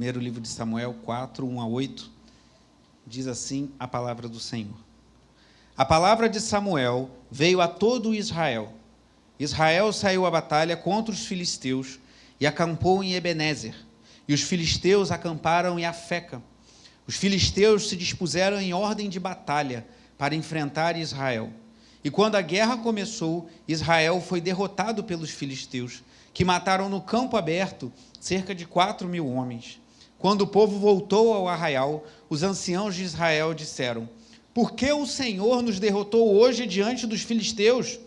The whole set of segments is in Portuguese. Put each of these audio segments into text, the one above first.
Primeiro livro de Samuel 4, 1 a 8, diz assim a palavra do Senhor. A palavra de Samuel veio a todo Israel. Israel saiu à batalha contra os filisteus e acampou em Ebenezer. E os filisteus acamparam em Afeca. Os filisteus se dispuseram em ordem de batalha para enfrentar Israel. E quando a guerra começou, Israel foi derrotado pelos filisteus, que mataram no campo aberto cerca de 4.000 homens. Quando o povo voltou ao arraial, os anciãos de Israel disseram: por que o Senhor nos derrotou hoje diante dos filisteus?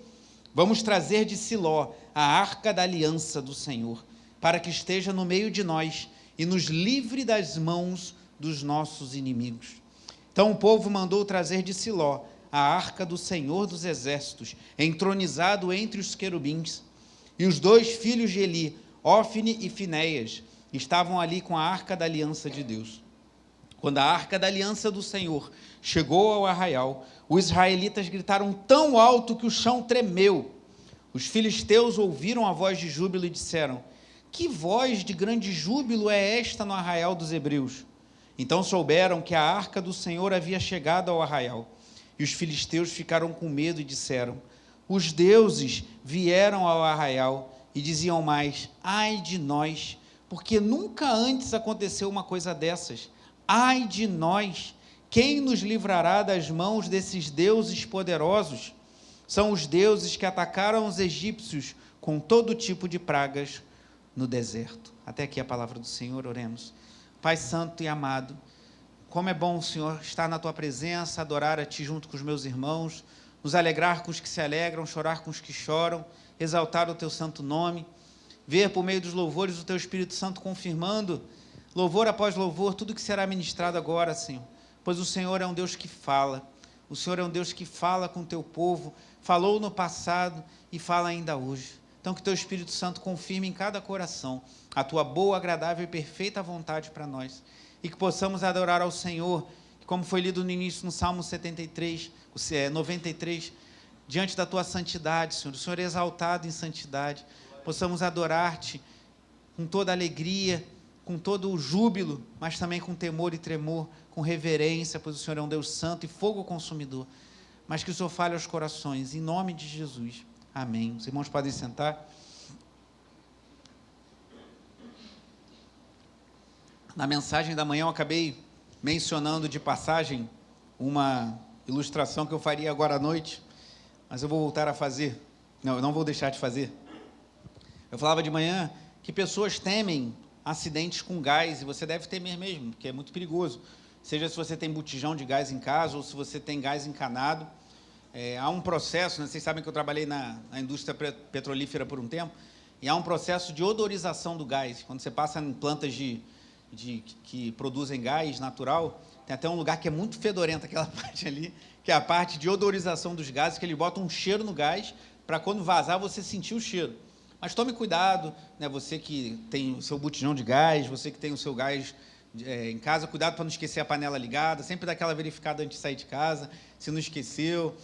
Vamos trazer de Siló a arca da aliança do Senhor, para que esteja no meio de nós e nos livre das mãos dos nossos inimigos. Então o povo mandou trazer de Siló a arca do Senhor dos exércitos, entronizado entre os querubins. E os 2 filhos de Eli, Ofne e Finéias, estavam ali com a arca da aliança de Deus. Quando a arca da aliança do Senhor chegou ao arraial, os israelitas gritaram tão alto que o chão tremeu. Os filisteus ouviram a voz de júbilo e disseram: que voz de grande júbilo é esta no arraial dos hebreus? Então souberam que a arca do Senhor havia chegado ao arraial. E os filisteus ficaram com medo e disseram: os deuses vieram ao arraial. E diziam mais: ai de nós, porque nunca antes aconteceu uma coisa dessas. Ai de nós, quem nos livrará das mãos desses deuses poderosos? São os deuses que atacaram os egípcios com todo tipo de pragas no deserto. Até aqui a palavra do Senhor, oremos. Pai santo e amado, como é bom, Senhor, estar na Tua presença, adorar a Ti junto com os meus irmãos, nos alegrar com os que se alegram, chorar com os que choram, exaltar o Teu santo nome, ver por meio dos louvores o Teu Espírito Santo confirmando, louvor após louvor, tudo que será ministrado agora, Senhor, pois o Senhor é um Deus que fala, o Senhor é um Deus que fala com o Teu povo, falou no passado e fala ainda hoje. Então que Teu Espírito Santo confirme em cada coração a Tua boa, agradável e perfeita vontade para nós, e que possamos adorar ao Senhor, como foi lido no início no Salmo 93, diante da Tua santidade, Senhor, o Senhor é exaltado em santidade, possamos adorar-Te com toda alegria, com todo o júbilo, mas também com temor e tremor, com reverência, pois o Senhor é um Deus santo e fogo consumidor, mas que o Senhor fale aos corações, em nome de Jesus. Amém. Os irmãos podem sentar. Na mensagem da manhã eu acabei mencionando de passagem uma ilustração que eu faria agora à noite, mas eu vou voltar a fazer. Não, eu não vou deixar de fazer. Eu falava de manhã que pessoas temem acidentes com gás, e você deve temer mesmo, porque é muito perigoso. Seja se você tem botijão de gás em casa ou se você tem gás encanado. Há um processo, né, vocês sabem que eu trabalhei na indústria petrolífera por um tempo, e há um processo de odorização do gás. Quando você passa em plantas que produzem gás natural, tem até um lugar que é muito fedorento, aquela parte ali, que é a parte de odorização dos gases, que ele bota um cheiro no gás, para quando vazar você sentir o cheiro. Mas tome cuidado, né, você que tem o seu botijão de gás, você que tem o seu gás em casa, cuidado para não esquecer a panela ligada, sempre dá aquela verificada antes de sair de casa, se não esqueceu.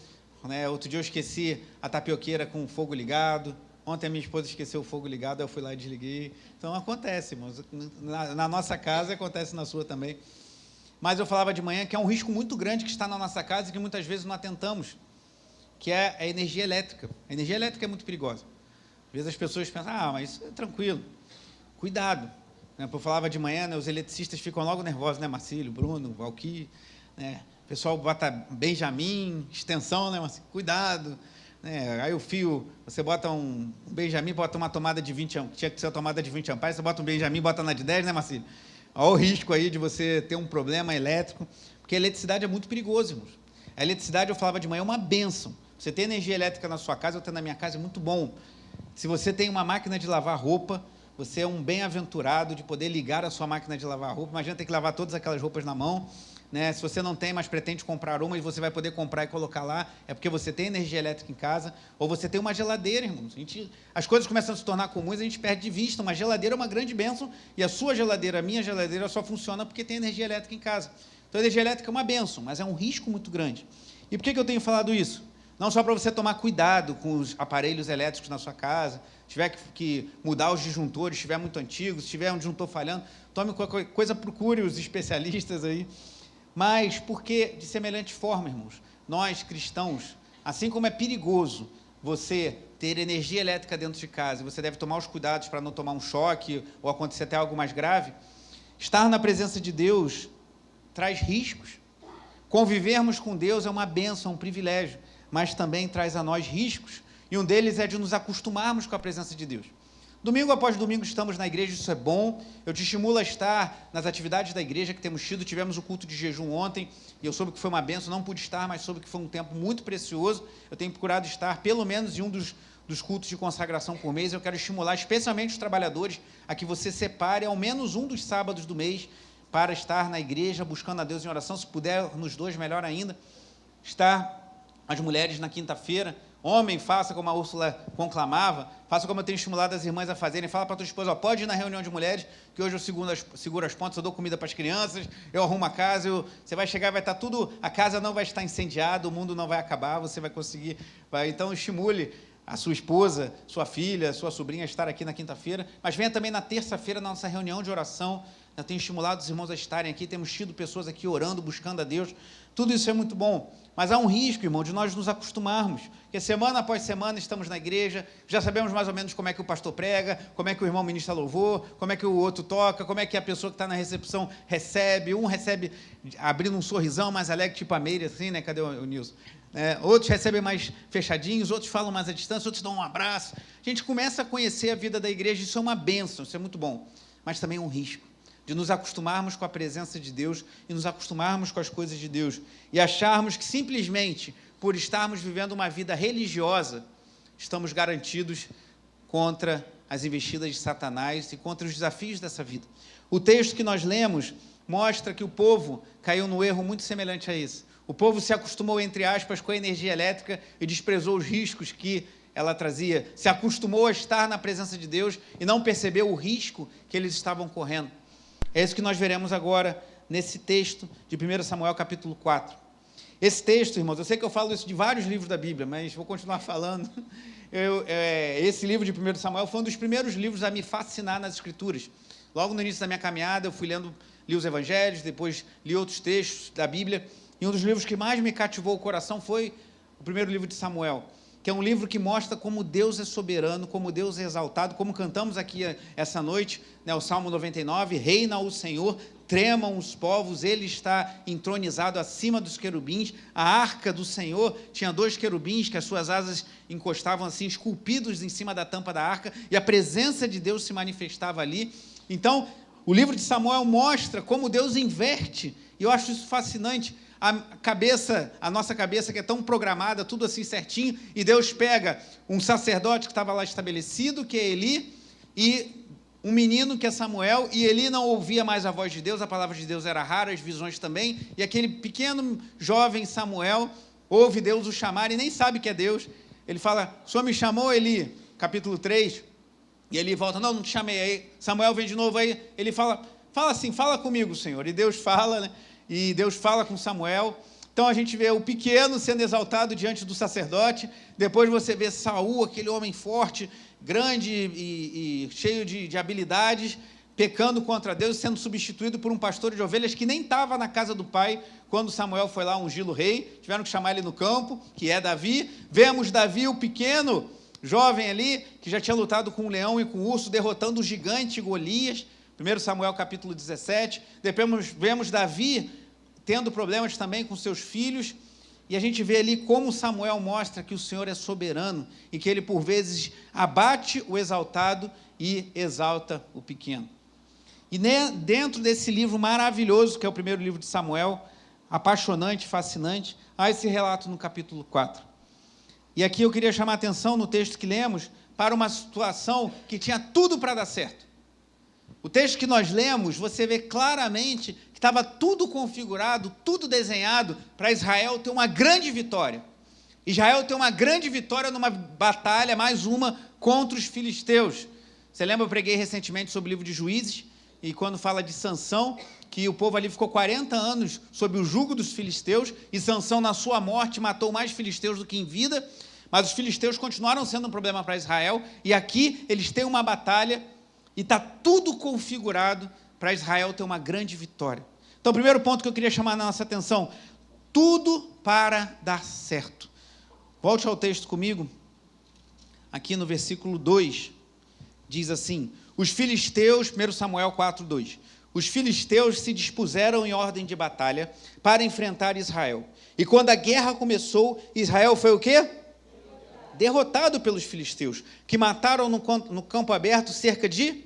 Né? Outro dia eu esqueci a tapioqueira com o fogo ligado, ontem a minha esposa esqueceu o fogo ligado, eu fui lá e desliguei. Então acontece, irmãos, na nossa casa acontece na sua também. Mas eu falava de manhã que é um risco muito grande que está na nossa casa e que muitas vezes não atentamos, que é a energia elétrica. A energia elétrica é muito perigosa. Às vezes as pessoas pensam: mas isso é tranquilo, cuidado. Eu falava de manhã, né, os eletricistas ficam logo nervosos, né, Marcílio, Bruno, Valquí, né, o pessoal bota Benjamin, extensão, né, Marcílio, cuidado, né, aí o fio, você bota um Benjamin, bota uma tomada de 20 amperes, tinha que ser uma tomada de 20 amperes, você bota um Benjamin, bota na de 10, né, Marcílio? Olha o risco aí de você ter um problema elétrico, porque a eletricidade é muito perigosa, irmãos. A eletricidade, eu falava de manhã, é uma bênção. Você ter energia elétrica na sua casa, eu tenho na minha casa, é muito bom. Se você tem uma máquina de lavar roupa, você é um bem-aventurado de poder ligar a sua máquina de lavar roupa. Imagina ter que lavar todas aquelas roupas na mão, né? Se você não tem, mas pretende comprar uma, e você vai poder comprar e colocar lá, é porque você tem energia elétrica em casa, ou você tem uma geladeira, irmãos. As coisas começam a se tornar comuns, a gente perde de vista. Uma geladeira é uma grande bênção, e a sua geladeira, a minha geladeira, só funciona porque tem energia elétrica em casa. Então, a energia elétrica é uma bênção, mas é um risco muito grande. E por que eu tenho falado isso? Não só para você tomar cuidado com os aparelhos elétricos na sua casa, tiver que mudar os disjuntores, se estiver muito antigo, se tiver um disjuntor falhando, tome qualquer coisa, procure os especialistas aí. Mas porque, de semelhante forma, irmãos, nós cristãos, assim como é perigoso você ter energia elétrica dentro de casa, e você deve tomar os cuidados para não tomar um choque ou acontecer até algo mais grave, estar na presença de Deus traz riscos. Convivermos com Deus é uma bênção, um privilégio, mas também traz a nós riscos, e um deles é de nos acostumarmos com a presença de Deus. Domingo após domingo estamos na igreja, isso é bom, eu te estimulo a estar nas atividades da igreja que temos tido, tivemos o culto de jejum ontem, e eu soube que foi uma bênção, não pude estar, mas soube que foi um tempo muito precioso, eu tenho procurado estar pelo menos em um dos cultos de consagração por mês, eu quero estimular especialmente os trabalhadores a que você separe ao menos um dos sábados do mês para estar na igreja, buscando a Deus em oração, se puder nos dois, melhor ainda, estar as mulheres na quinta-feira, homem, faça como a Úrsula conclamava, faça como eu tenho estimulado as irmãs a fazerem, fala para a tua esposa, ó, pode ir na reunião de mulheres, que hoje eu seguro as pontas, eu dou comida para as crianças, eu arrumo a casa, você vai chegar, vai estar tudo, a casa não vai estar incendiada, o mundo não vai acabar, você vai conseguir, então estimule a sua esposa, sua filha, sua sobrinha a estar aqui na quinta-feira, mas venha também na terça-feira na nossa reunião de oração, eu tenho estimulado os irmãos a estarem aqui, temos tido pessoas aqui orando, buscando a Deus, tudo isso é muito bom, mas há um risco, irmão, de nós nos acostumarmos, porque semana após semana estamos na igreja, já sabemos mais ou menos como é que o pastor prega, como é que o irmão ministra louvor, como é que o outro toca, como é que a pessoa que está na recepção recebe, um recebe abrindo um sorrisão mais alegre, tipo a Meire, assim, né, cadê o Nilson? Outros recebem mais fechadinhos, outros falam mais à distância, outros dão um abraço, a gente começa a conhecer a vida da igreja, isso é uma bênção, isso é muito bom, mas também é um risco, de nos acostumarmos com a presença de Deus e nos acostumarmos com as coisas de Deus e acharmos que simplesmente por estarmos vivendo uma vida religiosa, estamos garantidos contra as investidas de Satanás e contra os desafios dessa vida. O texto que nós lemos mostra que o povo caiu num erro muito semelhante a esse. O povo se acostumou, entre aspas, com a energia elétrica e desprezou os riscos que ela trazia, se acostumou a estar na presença de Deus e não percebeu o risco que eles estavam correndo. É isso que nós veremos agora nesse texto de 1 Samuel capítulo 4. Esse texto, irmãos, eu sei que eu falo isso de vários livros da Bíblia, mas vou continuar falando. Esse livro de 1 Samuel foi um dos primeiros livros a me fascinar nas Escrituras. Logo no início da minha caminhada, eu li os Evangelhos, depois li outros textos da Bíblia, e um dos livros que mais me cativou o coração foi o primeiro livro de Samuel, que é um livro que mostra como Deus é soberano, como Deus é exaltado, como cantamos aqui essa noite, né, o Salmo 99, reina o Senhor, tremam os povos, ele está entronizado acima dos querubins, a arca do Senhor tinha 2 querubins que as suas asas encostavam assim, esculpidos em cima da tampa da arca, e a presença de Deus se manifestava ali. Então, o livro de Samuel mostra como Deus inverte, e eu acho isso fascinante, a nossa cabeça que é tão programada, tudo assim certinho, e Deus pega um sacerdote que estava lá estabelecido, que é Eli, e um menino que é Samuel, e Eli não ouvia mais a voz de Deus, a palavra de Deus era rara, as visões também, e aquele pequeno jovem Samuel ouve Deus o chamar e nem sabe que é Deus, ele fala, o Senhor me chamou, Eli, capítulo 3, e Eli volta, não te chamei, aí Samuel vem de novo, aí ele fala assim, fala comigo, Senhor, e Deus fala, né? E Deus fala com Samuel, então a gente vê o pequeno sendo exaltado diante do sacerdote, depois você vê Saul, aquele homem forte, grande e cheio de habilidades, pecando contra Deus, sendo substituído por um pastor de ovelhas que nem estava na casa do pai, quando Samuel foi lá ungí-lo rei, tiveram que chamar ele no campo, que é Davi, vemos Davi, o pequeno jovem ali, que já tinha lutado com o leão e com o urso, derrotando o gigante Golias, 1 Samuel capítulo 17, depois vemos Davi tendo problemas também com seus filhos, e a gente vê ali como Samuel mostra que o Senhor é soberano, e que ele por vezes abate o exaltado e exalta o pequeno. E dentro desse livro maravilhoso, que é o primeiro livro de Samuel, apaixonante, fascinante, há esse relato no capítulo 4. E aqui eu queria chamar a atenção no texto que lemos, para uma situação que tinha tudo para dar certo. O texto que nós lemos, você vê claramente que estava tudo configurado, tudo desenhado para Israel ter uma grande vitória. Israel ter uma grande vitória numa batalha, mais uma, contra os filisteus. Você lembra, eu preguei recentemente sobre o livro de Juízes, e quando fala de Sansão, que o povo ali ficou 40 anos sob o jugo dos filisteus, e Sansão, na sua morte, matou mais filisteus do que em vida, mas os filisteus continuaram sendo um problema para Israel, e aqui eles têm uma batalha, e está tudo configurado para Israel ter uma grande vitória. Então, o primeiro ponto que eu queria chamar a nossa atenção, tudo para dar certo. Volte ao texto comigo, aqui no versículo 2, diz assim, os filisteus, 1 Samuel 4:2, os filisteus se dispuseram em ordem de batalha para enfrentar Israel. E quando a guerra começou, Israel foi o quê? Derrotado pelos filisteus, que mataram no campo aberto cerca de...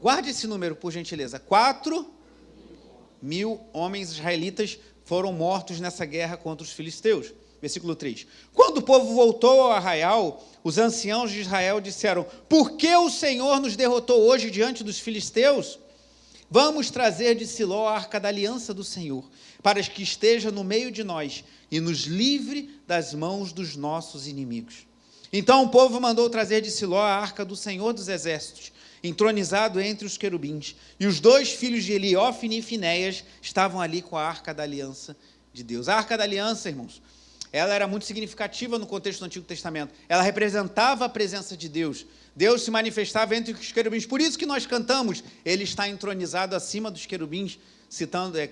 Guarde esse número, por gentileza. 4.000 homens israelitas foram mortos nessa guerra contra os filisteus. Versículo 3. Quando o povo voltou ao arraial, os anciãos de Israel disseram, por que o Senhor nos derrotou hoje diante dos filisteus? Vamos trazer de Siló a arca da aliança do Senhor, para que esteja no meio de nós e nos livre das mãos dos nossos inimigos. Então o povo mandou trazer de Siló a arca do Senhor dos exércitos, entronizado entre os querubins, e os 2 filhos de Eli, Ofni e Finéias, estavam ali com a arca da aliança de Deus. A arca da aliança, irmãos, ela era muito significativa no contexto do Antigo Testamento. Ela representava a presença de Deus. Deus se manifestava entre os querubins. Por isso que nós cantamos, ele está entronizado acima dos querubins,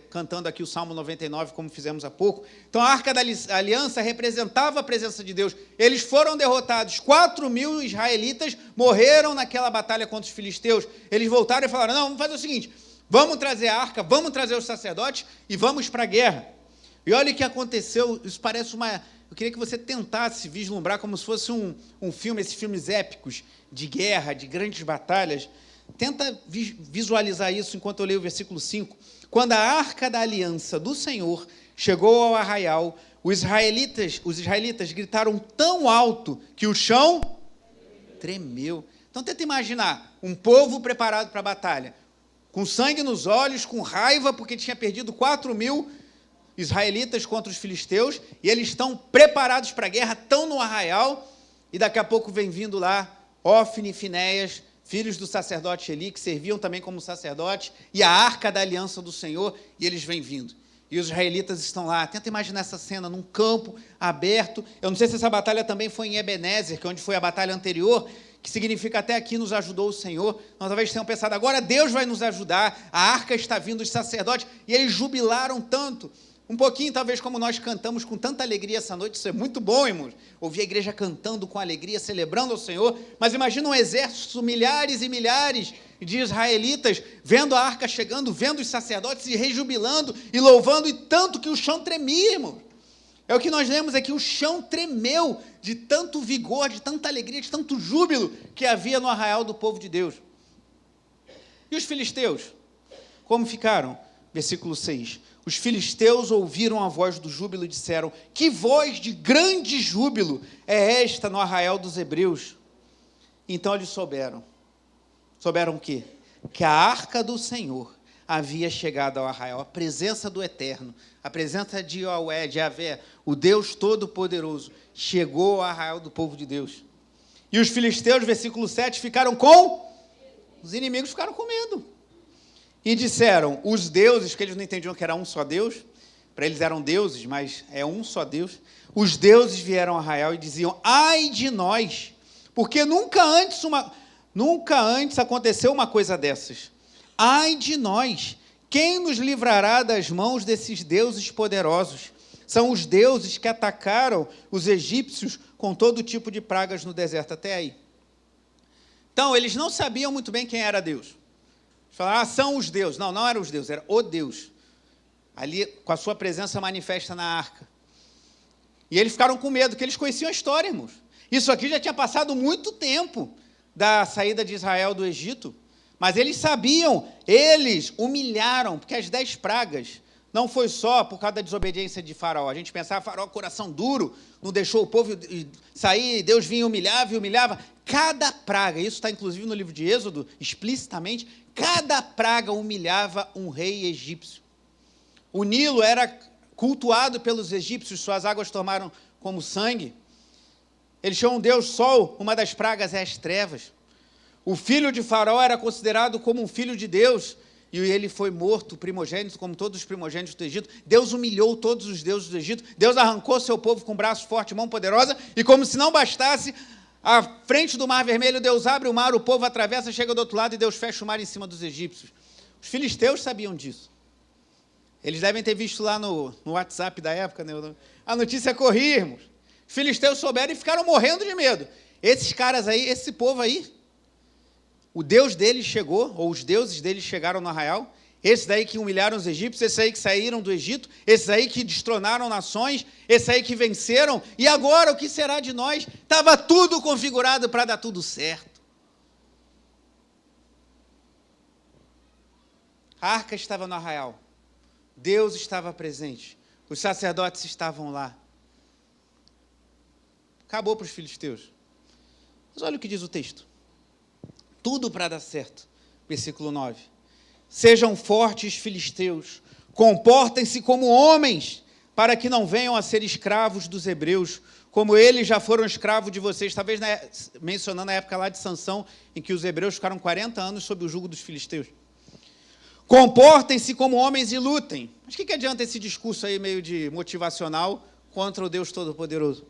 cantando aqui o Salmo 99, como fizemos há pouco. Então, a Arca da Aliança representava a presença de Deus. Eles foram derrotados. 4.000 israelitas morreram naquela batalha contra os filisteus. Eles voltaram e falaram, não, vamos fazer o seguinte, vamos trazer a arca, vamos trazer os sacerdotes e vamos para a guerra. E olha o que aconteceu, isso parece uma... Eu queria que você tentasse vislumbrar como se fosse um filme, esses filmes épicos de guerra, de grandes batalhas. Tenta visualizar isso enquanto eu leio o versículo 5. Quando a arca da aliança do Senhor chegou ao arraial, os israelitas gritaram tão alto que o chão tremeu. Então tenta imaginar um povo preparado para a batalha, com sangue nos olhos, com raiva, porque tinha perdido 4.000 israelitas contra os filisteus, e eles estão preparados para a guerra, estão no arraial, e daqui a pouco vem vindo lá Ofni e Finéias, filhos do sacerdote Eli, que serviam também como sacerdote, e a arca da aliança do Senhor, e eles vêm vindo. E os israelitas estão lá. Tenta imaginar essa cena num campo aberto. Eu não sei se essa batalha também foi em Ebenezer, que é onde foi a batalha anterior, que significa até aqui nos ajudou o Senhor. Nós talvez tenham pensado, agora Deus vai nos ajudar, a arca está vindo, os sacerdotes, e eles jubilaram tanto. Um pouquinho, talvez, como nós cantamos com tanta alegria essa noite, isso é muito bom, irmãos, ouvir a igreja cantando com alegria, celebrando ao Senhor, mas imagina um exército, milhares e milhares de israelitas, vendo a arca chegando, vendo os sacerdotes se rejubilando e louvando, e tanto que o chão tremia, irmãos. É o que nós lemos aqui, o chão tremeu de tanto vigor, de tanta alegria, de tanto júbilo que havia no arraial do povo de Deus. E os filisteus, como ficaram? Versículo 6. Os filisteus ouviram a voz do júbilo e disseram, que voz de grande júbilo é esta no arraial dos hebreus? Então eles souberam. Souberam o quê? Que a arca do Senhor havia chegado ao arraial, a presença do Eterno, a presença de Yahweh, de Yahvé, o Deus Todo-Poderoso, chegou ao arraial do povo de Deus. E os filisteus, versículo 7, ficaram com... Os inimigos ficaram com medo. E disseram, os deuses, que eles não entendiam que era um só Deus, para eles eram deuses, mas é um só Deus, os deuses vieram ao arraial e diziam, ai de nós, porque nunca antes aconteceu uma coisa dessas. Ai de nós, quem nos livrará das mãos desses deuses poderosos? São os deuses que atacaram os egípcios com todo tipo de pragas no deserto, até aí. Então, eles não sabiam muito bem quem era Deus. Falaram, são os deuses. Não, não eram os deuses, era o Deus. Ali, com a sua presença manifesta na arca. E eles ficaram com medo, porque eles conheciam a história, irmãos. Isso aqui já tinha passado muito tempo da saída de Israel do Egito. Mas eles sabiam, eles humilharam, porque as 10 pragas não foi só por causa da desobediência de Faraó. A gente pensava, Faraó, coração duro, não deixou o povo sair, Deus vinha e humilhava. Cada praga, isso está inclusive no livro de Êxodo, explicitamente, cada praga humilhava um rei egípcio. O Nilo era cultuado pelos egípcios, suas águas tomaram como sangue. Eles chamam Deus Sol, uma das pragas é as trevas. O filho de Faraó era considerado como um filho de Deus, e ele foi morto, primogênito, como todos os primogênitos do Egito. Deus humilhou todos os deuses do Egito. Deus arrancou seu povo com braço forte e mão poderosa, e como se não bastasse, à frente do Mar Vermelho, Deus abre o mar, o povo atravessa, chega do outro lado, e Deus fecha o mar em cima dos egípcios. Os filisteus sabiam disso. Eles devem ter visto lá no WhatsApp da época, né? A notícia corria, irmãos. Os filisteus souberam e ficaram morrendo de medo. Esses caras aí, esse povo aí, o Deus deles chegou, ou os deuses deles chegaram no arraial, esses daí que humilharam os egípcios, esses aí que saíram do Egito, esses aí que destronaram nações, esses aí que venceram, e agora o que será de nós? Estava tudo configurado para dar tudo certo. A arca estava no arraial, Deus estava presente, os sacerdotes estavam lá. Acabou para os filisteus. Mas olha o que diz o texto. Tudo para dar certo. Versículo 9. Sejam fortes, filisteus, comportem-se como homens, para que não venham a ser escravos dos hebreus, como eles já foram escravos de vocês. Talvez mencionando a época lá de Sansão, em que os hebreus ficaram 40 anos sob o jugo dos filisteus. Comportem-se como homens e lutem. Mas o que adianta esse discurso aí meio de motivacional contra o Deus Todo-Poderoso?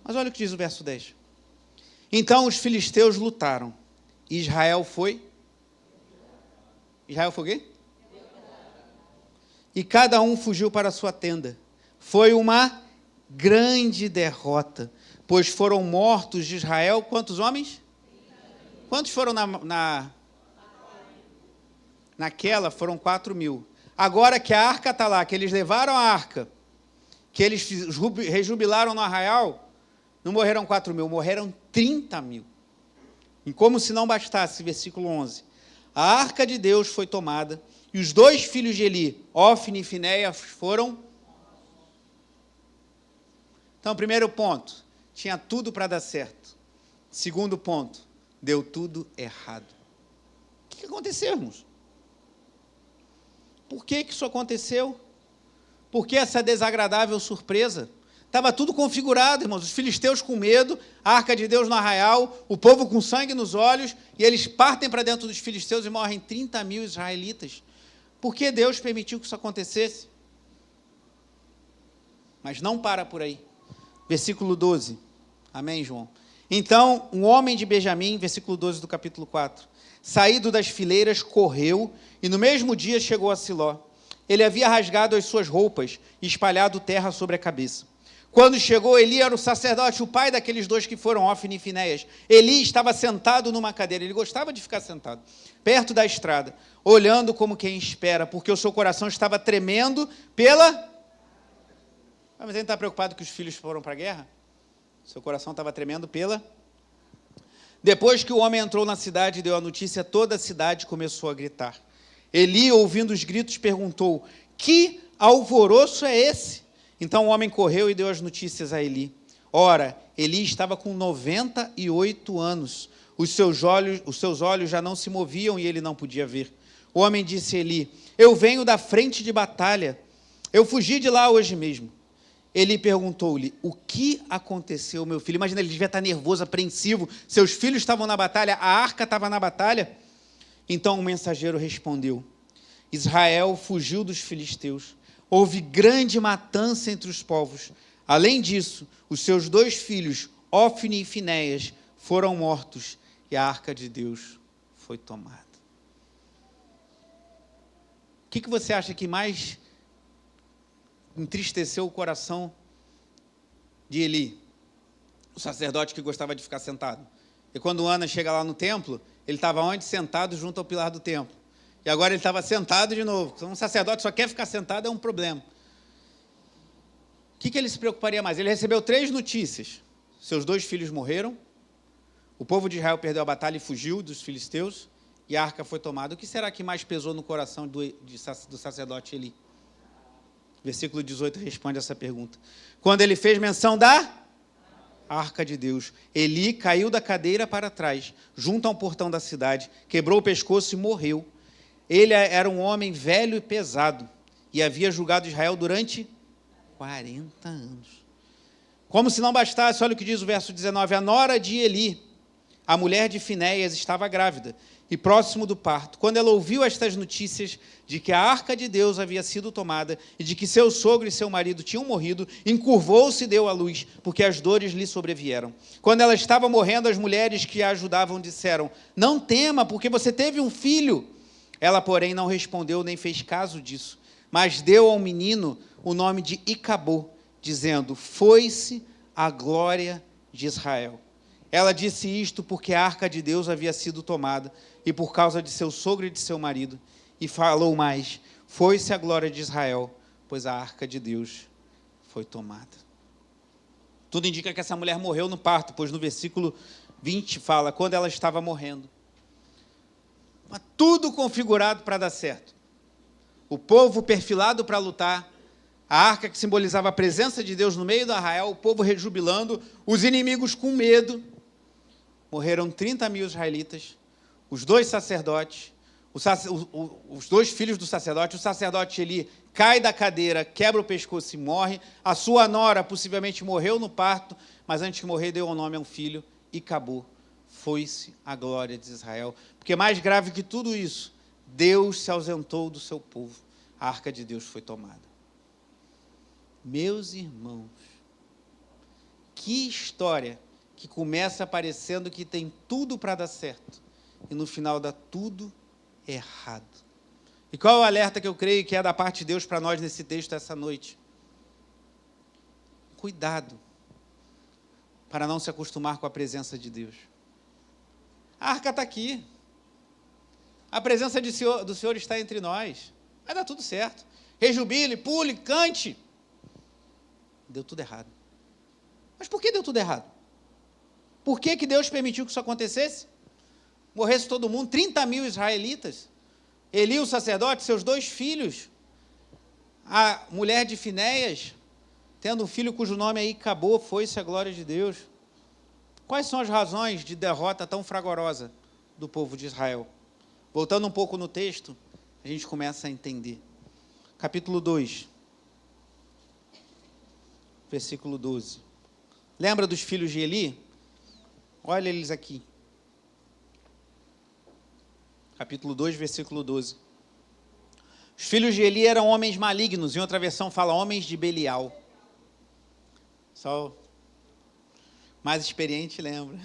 Mas olha o que diz o verso 10. Então os filisteus lutaram. Israel foi o quê? E cada um fugiu para a sua tenda. Foi uma grande derrota, pois foram mortos de Israel quantos homens? Quantos foram naquela? Foram 4.000. Agora que a arca está lá, que eles levaram a arca, que eles rejubilaram no arraial, não morreram 4.000, morreram 30.000. E como se não bastasse, versículo 11, a arca de Deus foi tomada, e os 2 filhos de Eli, Ofni e Finéias, foram... Então, primeiro ponto, tinha tudo para dar certo. Segundo ponto, deu tudo errado. O que aconteceu, irmãos? Por que isso aconteceu? Por que essa desagradável surpresa? Estava tudo configurado, irmãos, os filisteus com medo, a arca de Deus no arraial, o povo com sangue nos olhos, e eles partem para dentro dos filisteus e morrem 30.000 israelitas. Por que Deus permitiu que isso acontecesse? Mas não para por aí. Versículo 12. Amém, João? Então, um homem de Benjamim, versículo 12 do capítulo 4, saído das fileiras, correu, e no mesmo dia chegou a Siló. Ele havia rasgado as suas roupas e espalhado terra sobre a cabeça. Quando chegou, Eli era o sacerdote, o pai daqueles 2 que foram, Ofni e Finéias. Eli estava sentado numa cadeira, ele gostava de ficar sentado, perto da estrada, olhando como quem espera, porque o seu coração estava tremendo pela... Mas ele não está preocupado que os filhos foram para a guerra? Seu coração estava tremendo pela... Depois que o homem entrou na cidade e deu a notícia, toda a cidade começou a gritar. Eli, ouvindo os gritos, perguntou, que alvoroço é esse? Então o homem correu e deu as notícias a Eli. Ora, Eli estava com 98 anos. Os seus olhos já não se moviam e ele não podia ver. O homem disse a Eli, eu venho da frente de batalha. Eu fugi de lá hoje mesmo. Eli perguntou-lhe, o que aconteceu, meu filho? Imagina, ele devia estar nervoso, apreensivo. Seus filhos estavam na batalha, a arca estava na batalha. Então o mensageiro respondeu, Israel fugiu dos filisteus. Houve grande matança entre os povos. Além disso, os seus 2 filhos, Ofni e Finéias, foram mortos e a arca de Deus foi tomada. O que você acha que mais entristeceu o coração de Eli, o sacerdote que gostava de ficar sentado? E quando Ana chega lá no templo, ele estava onde? Sentado junto ao pilar do templo. E agora ele estava sentado de novo. Um sacerdote só quer ficar sentado, é um problema. O que ele se preocuparia mais? Ele recebeu 3 notícias. Seus 2 filhos morreram, o povo de Israel perdeu a batalha e fugiu dos filisteus, e a arca foi tomada. O que será que mais pesou no coração do sacerdote Eli? Versículo 18 responde essa pergunta. Quando ele fez menção da arca de Deus, Eli caiu da cadeira para trás, junto ao portão da cidade, quebrou o pescoço e morreu. Ele era um homem velho e pesado, e havia julgado Israel durante 40 anos. Como se não bastasse, olha o que diz o verso 19, a nora de Eli, a mulher de Finéias estava grávida e próximo do parto. Quando ela ouviu estas notícias de que a arca de Deus havia sido tomada e de que seu sogro e seu marido tinham morrido, encurvou-se e deu à luz, porque as dores lhe sobrevieram. Quando ela estava morrendo, as mulheres que a ajudavam disseram: não tema, porque você teve um filho. Ela, porém, não respondeu nem fez caso disso, mas deu ao menino o nome de Icabô, dizendo: foi-se a glória de Israel. Ela disse isto porque a arca de Deus havia sido tomada, e por causa de seu sogro e de seu marido. E falou mais: foi-se a glória de Israel, pois a arca de Deus foi tomada. Tudo indica que essa mulher morreu no parto, pois no versículo 20 fala, quando ela estava morrendo. Mas tudo configurado para dar certo. O povo perfilado para lutar, a arca que simbolizava a presença de Deus no meio do arraial, o povo rejubilando, os inimigos com medo. Morreram 30 mil israelitas, os dois sacerdotes, os dois filhos do sacerdote. O sacerdote Eli cai da cadeira, quebra o pescoço e morre. A sua nora possivelmente morreu no parto, mas antes de morrer deu o nome a um filho e acabou. Foi-se a glória de Israel. Porque mais grave que tudo isso, Deus se ausentou do seu povo. A arca de Deus foi tomada. Meus irmãos, que história que começa parecendo que tem tudo para dar certo e no final dá tudo errado. E qual é o alerta que eu creio que é da parte de Deus para nós nesse texto essa noite? Cuidado para não se acostumar com a presença de Deus. A arca está aqui. A presença do Senhor está entre nós. Vai dar tudo certo. Rejubile, pule, cante. Deu tudo errado. Mas por que deu tudo errado? Por que Deus permitiu que isso acontecesse? Morresse todo mundo, 30 mil israelitas. Eli, o sacerdote, seus dois filhos. A mulher de Finéias, tendo um filho cujo nome aí acabou, foi-se a glória de Deus. Quais são as razões de derrota tão fragorosa do povo de Israel? Voltando um pouco no texto, a gente começa a entender. Capítulo 2, versículo 12. Lembra dos filhos de Eli? Olha eles aqui. Capítulo 2, versículo 12. Os filhos de Eli eram homens malignos. Em outra versão fala homens de Belial. Só mais experiente lembra.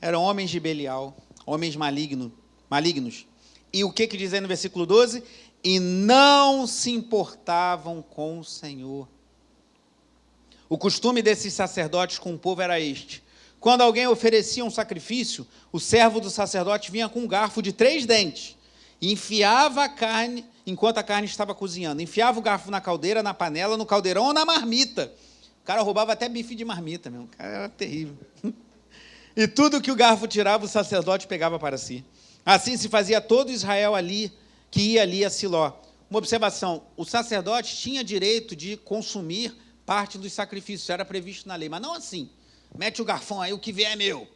Eram homens de Belial, homens malignos. E o que diz aí no versículo 12? E não se importavam com o Senhor. O costume desses sacerdotes com o povo era este: quando alguém oferecia um sacrifício, o servo do sacerdote vinha com um garfo de 3 dentes e enfiava a carne, enquanto a carne estava cozinhando. Enfiava o garfo na caldeira, na panela, no caldeirão ou na marmita. O cara roubava até bife de marmita, meu. O cara era terrível. E tudo que o garfo tirava, o sacerdote pegava para si. Assim se fazia todo Israel ali, que ia ali a Siló. Uma observação: o sacerdote tinha direito de consumir parte dos sacrifícios, era previsto na lei, mas não assim. Mete o garfão aí, o que vier é meu.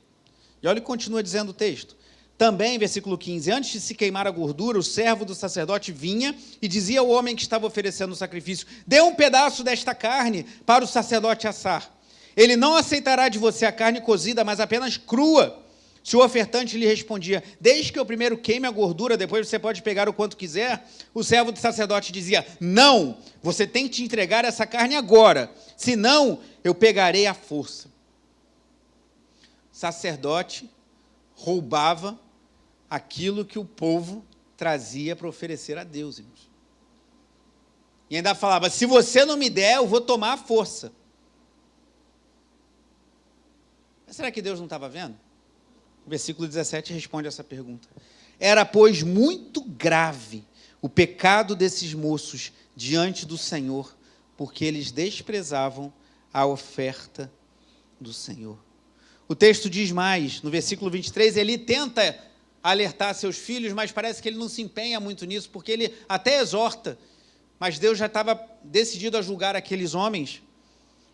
E olha o que continua dizendo o texto. Também, versículo 15, antes de se queimar a gordura, o servo do sacerdote vinha e dizia ao homem que estava oferecendo o sacrifício: dê um pedaço desta carne para o sacerdote assar. Ele não aceitará de você a carne cozida, mas apenas crua. Se o ofertante lhe respondia: desde que eu primeiro queime a gordura, depois você pode pegar o quanto quiser, o servo do sacerdote dizia: não, você tem que te entregar essa carne agora, senão eu pegarei à força. Sacerdote roubava aquilo que o povo trazia para oferecer a Deus, irmãos. E ainda falava: se você não me der, eu vou tomar a força. Mas será que Deus não estava vendo? O versículo 17 responde essa pergunta. Era, pois, muito grave o pecado desses moços diante do Senhor, porque eles desprezavam a oferta do Senhor. O texto diz mais, no versículo 23, ele tenta alertar seus filhos, mas parece que ele não se empenha muito nisso, porque ele até exorta, mas Deus já estava decidido a julgar aqueles homens.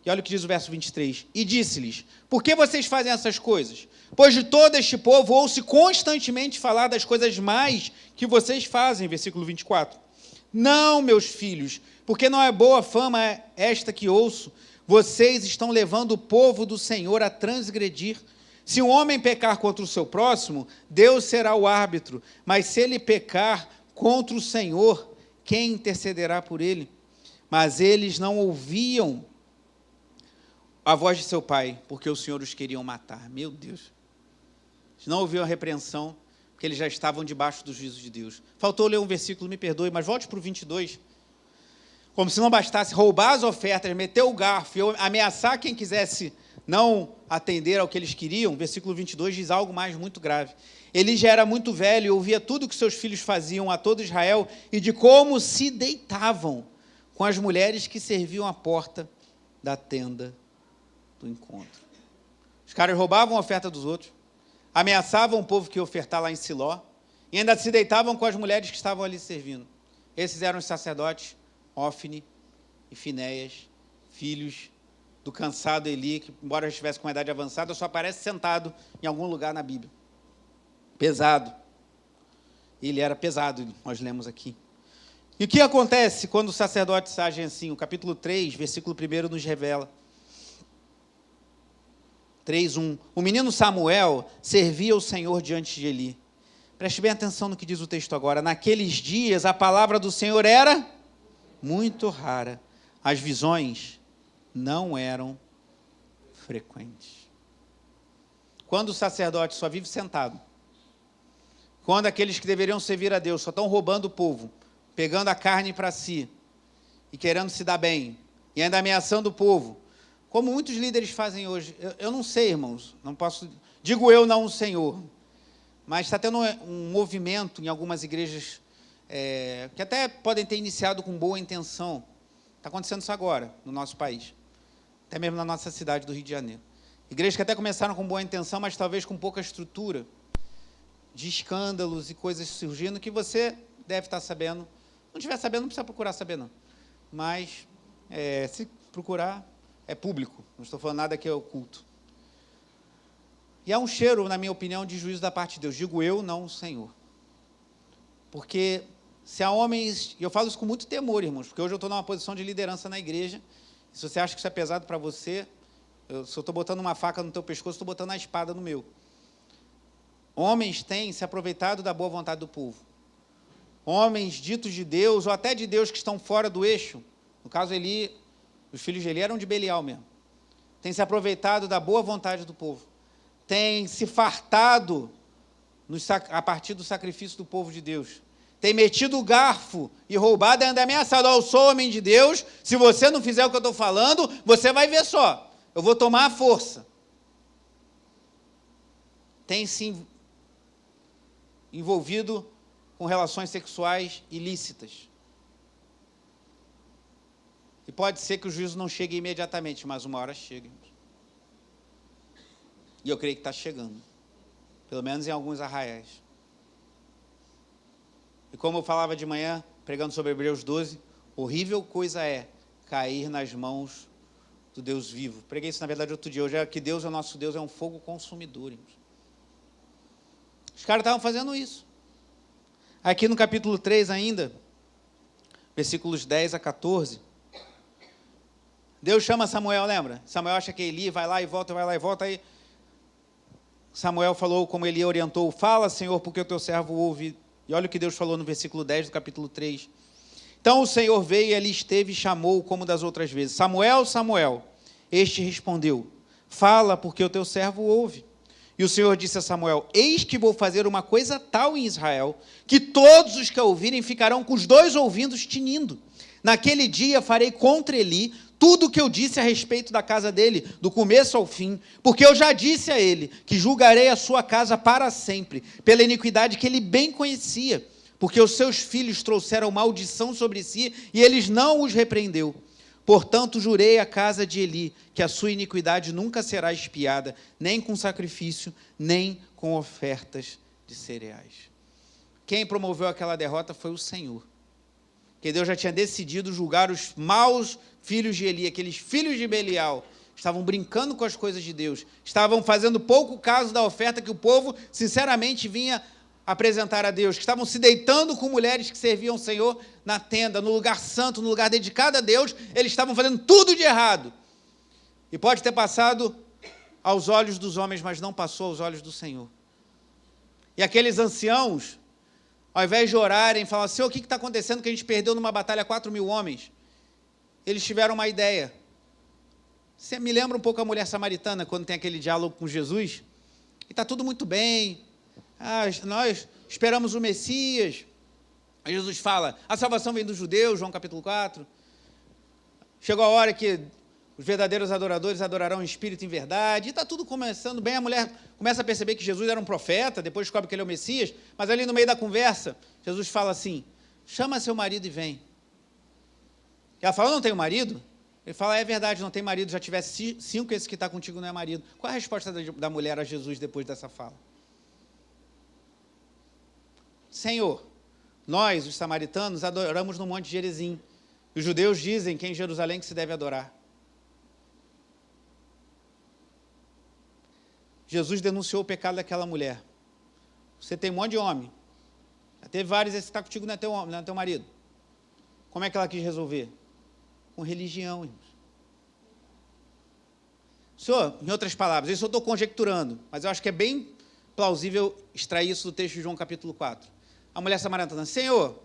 E olha o que diz o verso 23. E disse-lhes: por que vocês fazem essas coisas? Pois de todo este povo ouço constantemente falar das coisas mais que vocês fazem. Versículo 24. Não, meus filhos, porque não é boa fama esta que ouço. Vocês estão levando o povo do Senhor a transgredir. Se um homem pecar contra o seu próximo, Deus será o árbitro, mas se ele pecar contra o Senhor, quem intercederá por ele? Mas eles não ouviam a voz de seu pai, porque o Senhor os queria matar. Meu Deus. Eles não ouviam a repreensão, porque eles já estavam debaixo do juízo de Deus. Faltou ler um versículo, me perdoe, mas volte para o 22. Como se não bastasse roubar as ofertas, meter o garfo e ameaçar quem quisesse não atender ao que eles queriam. Versículo 22 diz algo mais muito grave. Ele já era muito velho e ouvia tudo que seus filhos faziam a todo Israel e de como se deitavam com as mulheres que serviam à porta da tenda do encontro. Os caras roubavam a oferta dos outros, ameaçavam o povo que ia ofertar lá em Siló e ainda se deitavam com as mulheres que estavam ali servindo. Esses eram os sacerdotes Ofni e Finéias, filhos do cansado Eli, que, embora já estivesse com uma idade avançada, só aparece sentado em algum lugar na Bíblia. Pesado. Ele era pesado, nós lemos aqui. E o que acontece quando os sacerdotes agem assim? O capítulo 3, versículo 1 nos revela. 3:1. O menino Samuel servia o Senhor diante de Eli. Preste bem atenção no que diz o texto agora. Naqueles dias, a palavra do Senhor era muito rara. As visões não eram frequentes. Quando o sacerdote só vive sentado, quando aqueles que deveriam servir a Deus só estão roubando o povo, pegando a carne para si e querendo se dar bem, e ainda ameaçando o povo, como muitos líderes fazem hoje. Eu não sei, irmãos, não posso, digo eu, não o Senhor, mas está tendo um movimento em algumas igrejas que até podem ter iniciado com boa intenção. Está acontecendo isso agora no nosso país, até mesmo na nossa cidade do Rio de Janeiro. Igrejas que até começaram com boa intenção, mas talvez com pouca estrutura, de escândalos e coisas surgindo que você deve estar sabendo. Não estiver sabendo, não precisa procurar saber, não. Mas, se procurar, é público. Não estou falando nada que é oculto. E há um cheiro, na minha opinião, de juízo da parte de Deus. Digo eu, não o Senhor. Porque se há homens... E eu falo isso com muito temor, irmãos, porque hoje eu estou numa posição de liderança na igreja. E se você acha que isso é pesado para você, se eu estou botando uma faca no teu pescoço, estou botando a espada no meu. Homens têm se aproveitado da boa vontade do povo. Homens ditos de Deus, ou até de Deus, que estão fora do eixo. No caso, Eli, os filhos de Eli eram de Belial mesmo. Têm se aproveitado da boa vontade do povo. Têm se fartado a partir do sacrifício do povo de Deus. Tem metido o garfo e roubado e ainda ameaçado. Eu sou homem de Deus, se você não fizer o que eu estou falando, você vai ver só. Eu vou tomar a força. Tem se envolvido com relações sexuais ilícitas. E pode ser que o juízo não chegue imediatamente, mas uma hora chega. E eu creio que está chegando. Pelo menos em alguns arraiais. E como eu falava de manhã, pregando sobre Hebreus 12, horrível coisa é cair nas mãos do Deus vivo. Preguei isso, na verdade, outro dia. Hoje é que Deus é o nosso Deus, é um fogo consumidor, irmãos. Os caras estavam fazendo isso. Aqui no capítulo 3 ainda, versículos 10 a 14, Deus chama Samuel, lembra? Samuel acha que Eli vai lá e volta, aí Samuel falou como Eli orientou, fala, Senhor, porque o teu servo ouve. E olha o que Deus falou no versículo 10 do capítulo 3. Então o Senhor veio e ali esteve e chamou como das outras vezes. Samuel, Samuel. Este respondeu, fala, porque o teu servo ouve. E o Senhor disse a Samuel, eis que vou fazer uma coisa tal em Israel, que todos os que a ouvirem ficarão com os dois ouvidos tinindo. Naquele dia farei contra Eli tudo o que eu disse a respeito da casa dele, do começo ao fim, porque eu já disse a ele que julgarei a sua casa para sempre, pela iniquidade que ele bem conhecia, porque os seus filhos trouxeram maldição sobre si e eles não os repreendeu. Portanto, jurei à casa de Eli que a sua iniquidade nunca será expiada, nem com sacrifício, nem com ofertas de cereais. Quem promoveu aquela derrota foi o Senhor. Que Deus já tinha decidido julgar os maus filhos de Eli, aqueles filhos de Belial, estavam brincando com as coisas de Deus, estavam fazendo pouco caso da oferta que o povo, sinceramente, vinha apresentar a Deus, que estavam se deitando com mulheres que serviam o Senhor na tenda, no lugar santo, no lugar dedicado a Deus, eles estavam fazendo tudo de errado. E pode ter passado aos olhos dos homens, mas não passou aos olhos do Senhor. E aqueles anciãos, ao invés de orarem, falaram, Senhor, o que está acontecendo que a gente perdeu numa batalha 4.000 homens? Eles tiveram uma ideia. Você me lembra um pouco a mulher samaritana, quando tem aquele diálogo com Jesus, e está tudo muito bem, nós esperamos o Messias. Aí Jesus fala, a salvação vem dos judeus, João capítulo 4. Chegou a hora que os verdadeiros adoradores adorarão em espírito e em verdade, e está tudo começando bem, a mulher começa a perceber que Jesus era um profeta, depois descobre que ele é o Messias, mas ali no meio da conversa, Jesus fala assim, chama seu marido e vem. Ela fala, eu não tenho marido? Ele fala, é verdade, não tem marido, já tivesse 5, esse que está contigo não é marido. Qual é a resposta da mulher a Jesus depois dessa fala? Senhor, nós, os samaritanos, adoramos no Monte Gerizim. Os judeus dizem que é em Jerusalém que se deve adorar. Jesus denunciou o pecado daquela mulher. Você tem um monte de homem. Já teve vários, esse que está contigo não é teu homem, não é teu marido. Como é que ela quis resolver? Com religião, irmãos. Senhor, em outras palavras, isso eu estou conjecturando, mas eu acho que é bem plausível extrair isso do texto de João capítulo 4. A mulher samaritana, Senhor,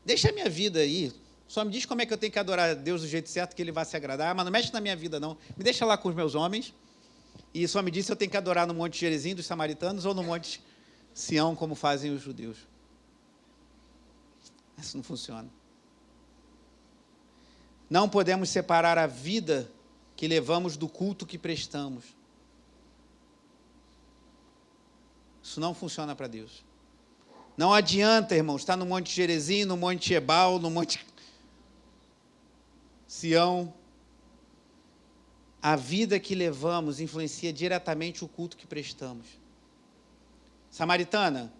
deixa a minha vida aí, só me diz como é que eu tenho que adorar a Deus do jeito certo, que Ele vai se agradar, mas não mexe na minha vida não, me deixa lá com os meus homens, e só me diz se eu tenho que adorar no Monte Gerizim dos samaritanos ou no Monte Sião, como fazem os judeus. Isso não funciona. Não podemos separar a vida que levamos do culto que prestamos. Isso não funciona para Deus. Não adianta, irmãos, estar no Monte Gerizim, no Monte Ebal, no Monte Sião. A vida que levamos influencia diretamente o culto que prestamos. Samaritana,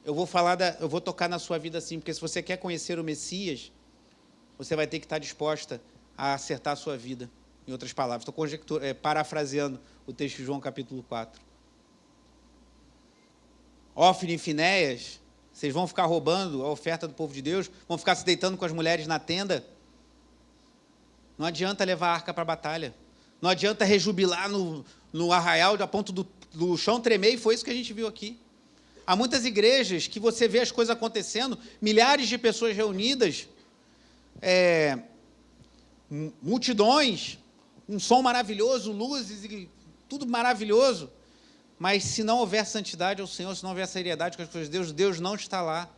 eu vou tocar na sua vida assim, porque se você quer conhecer o Messias, você vai ter que estar disposta a acertar a sua vida. Em outras palavras, estou parafraseando o texto de João capítulo 4. Ófine e Finéias, vocês vão ficar roubando a oferta do povo de Deus? Vão ficar se deitando com as mulheres na tenda? Não adianta levar a arca para a batalha. Não adianta rejubilar no arraial a ponto do chão tremer, e foi isso que a gente viu aqui. Há muitas igrejas que você vê as coisas acontecendo, milhares de pessoas reunidas, multidões, um som maravilhoso, luzes e tudo maravilhoso, mas se não houver santidade ao Senhor, se não houver seriedade com as coisas de Deus, Deus não está lá.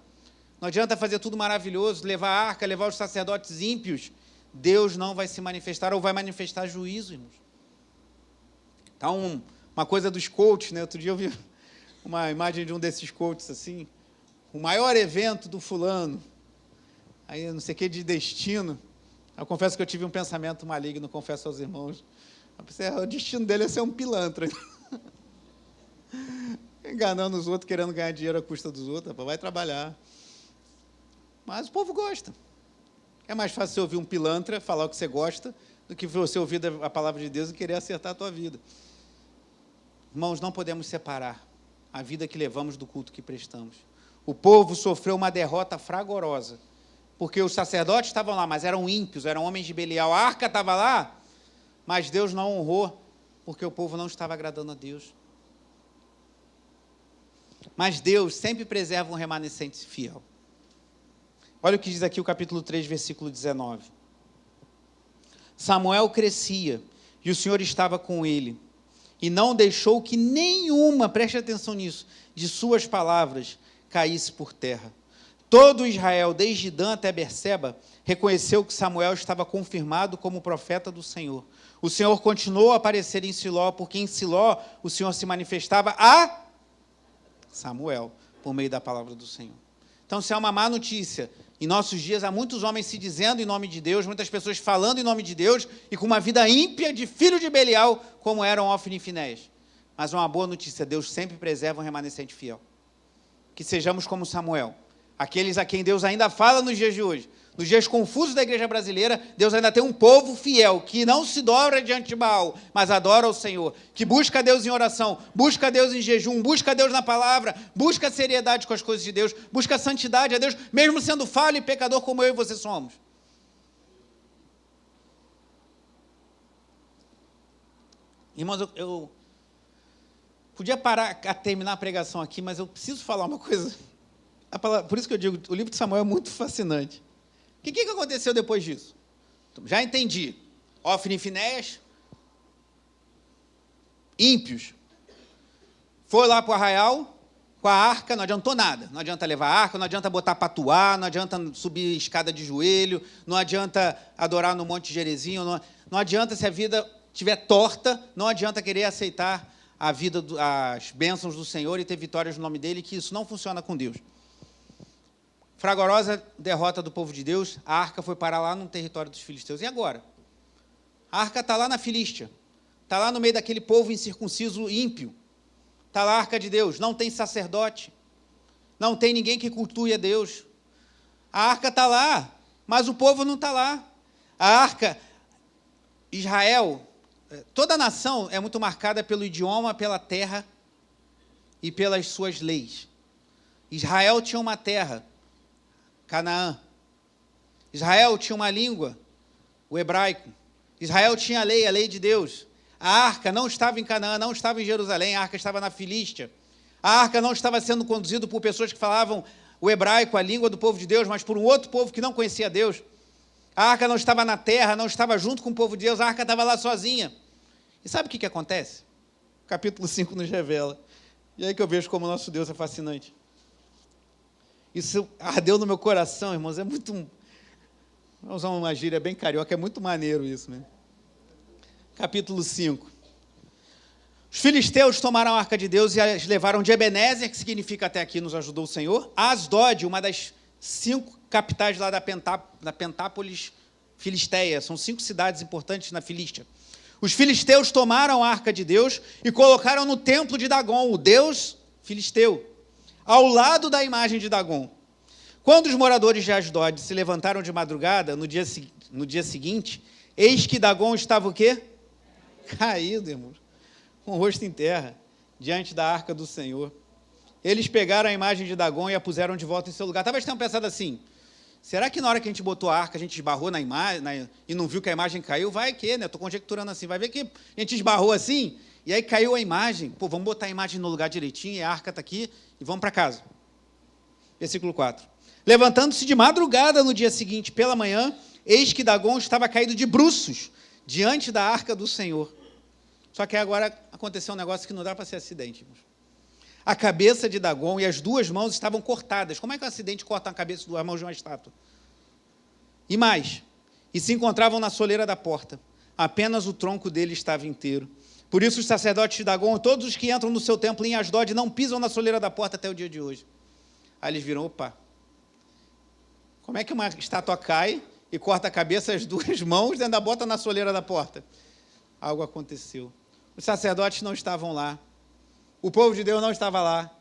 Não adianta fazer tudo maravilhoso, levar a arca, levar os sacerdotes ímpios, Deus não vai se manifestar ou vai manifestar juízo, irmãos. Então, uma coisa dos coaches, né? Outro dia eu vi uma imagem de um desses coaches assim, o maior evento do fulano, aí não sei o que de destino. Eu confesso que eu tive um pensamento maligno, confesso aos irmãos. Eu pensei, o destino dele é ser um pilantra. Enganando os outros, querendo ganhar dinheiro à custa dos outros, vai trabalhar. Mas o povo gosta. É mais fácil você ouvir um pilantra falar o que você gosta do que você ouvir a palavra de Deus e querer acertar a tua vida. Irmãos, não podemos separar a vida que levamos do culto que prestamos. O povo sofreu uma derrota fragorosa, porque os sacerdotes estavam lá, mas eram ímpios, eram homens de Belial. A arca estava lá, mas Deus não honrou, porque o povo não estava agradando a Deus. Mas Deus sempre preserva um remanescente fiel. Olha o que diz aqui o capítulo 3, versículo 19. Samuel crescia, e o Senhor estava com ele, e não deixou que nenhuma, preste atenção nisso, de suas palavras caísse por terra. Todo Israel, desde Dan até Berseba, reconheceu que Samuel estava confirmado como profeta do Senhor. O Senhor continuou a aparecer em Siló, porque em Siló o Senhor se manifestava a Samuel, por meio da palavra do Senhor. Então, se há uma má notícia, em nossos dias há muitos homens se dizendo em nome de Deus, muitas pessoas falando em nome de Deus, e com uma vida ímpia de filho de Belial, como eram Ófine e Finéias. Mas uma boa notícia, Deus sempre preserva um remanescente fiel. Que sejamos como Samuel, aqueles a quem Deus ainda fala nos dias de hoje. Nos dias confusos da igreja brasileira, Deus ainda tem um povo fiel, que não se dobra diante de Baal, mas adora o Senhor, que busca a Deus em oração, busca a Deus em jejum, busca a Deus na palavra, busca seriedade com as coisas de Deus, busca santidade a Deus, mesmo sendo falho e pecador como eu e você somos. Irmãos, eu podia parar a terminar a pregação aqui, mas eu preciso falar uma coisa. Por isso que eu digo, o livro de Samuel é muito fascinante. O que aconteceu depois disso? Já entendi. Ofni e Finéias, ímpios. Foi lá para o arraial com a arca, não adiantou nada. Não adianta levar a arca, não adianta botar para atuar, não adianta subir escada de joelho, não adianta adorar no Monte Gerizim, não adianta se a vida estiver torta, não adianta querer aceitar a vida, as bênçãos do Senhor e ter vitórias no nome dele, que isso não funciona com Deus. Fragorosa derrota do povo de Deus, a arca foi parar lá no território dos filisteus. E agora? A arca está lá na Filístia, está lá no meio daquele povo incircunciso ímpio. Está lá a arca de Deus, não tem sacerdote, não tem ninguém que cultue a Deus. A arca está lá, mas o povo não está lá. A arca, Israel, toda a nação é muito marcada pelo idioma, pela terra e pelas suas leis. Israel tinha uma terra, Canaã. Israel tinha uma língua, o hebraico. Israel tinha a lei de Deus. A arca não estava em Canaã, não estava em Jerusalém, a arca estava na Filístia. A arca não estava sendo conduzida por pessoas que falavam o hebraico, a língua do povo de Deus, mas por um outro povo que não conhecia Deus. A arca não estava na terra, não estava junto com o povo de Deus, a arca estava lá sozinha. E sabe o que acontece? O capítulo 5 nos revela. E aí que eu vejo como o nosso Deus é fascinante. Isso ardeu no meu coração, irmãos, é muito... Vamos usar uma gíria bem carioca, é muito maneiro isso, né? Capítulo 5. Os filisteus tomaram a arca de Deus e as levaram de Ebenezer, que significa até aqui nos ajudou o Senhor, a Asdod, uma das 5 capitais lá da Pentápolis Filisteia. São 5 cidades importantes na Filístia. Os filisteus tomaram a arca de Deus e colocaram no templo de Dagon, o deus filisteu, ao lado da imagem de Dagon. Quando os moradores de Asdod se levantaram de madrugada, no dia seguinte, eis que Dagon estava o quê? Caído, irmãos, com o rosto em terra, diante da arca do Senhor. Eles pegaram a imagem de Dagon e a puseram de volta em seu lugar. Talvez tenham pensado assim, será que na hora que a gente botou a arca, a gente esbarrou na imagem e não viu que a imagem caiu? Vai que, né? Estou conjecturando assim, vai ver que a gente esbarrou assim, e aí caiu a imagem. Pô, vamos botar a imagem no lugar direitinho, e a arca está aqui, e vamos para casa. Versículo 4. Levantando-se de madrugada no dia seguinte, pela manhã, eis que Dagon estava caído de bruços, diante da arca do Senhor. Só que agora aconteceu um negócio que não dá para ser acidente, irmãos. A cabeça de Dagon e as 2 mãos estavam cortadas. Como é que um acidente corta a cabeça e 2 mãos de uma estátua? E mais, e se encontravam na soleira da porta. Apenas o tronco dele estava inteiro. Por isso os sacerdotes de Dagon, todos os que entram no seu templo em Asdod, não pisam na soleira da porta até o dia de hoje. Aí eles viram, opa, como é que uma estátua cai e corta a cabeça, as 2 mãos, e ainda bota na soleira da porta? Algo aconteceu. Os sacerdotes não estavam lá. O povo de Deus não estava lá.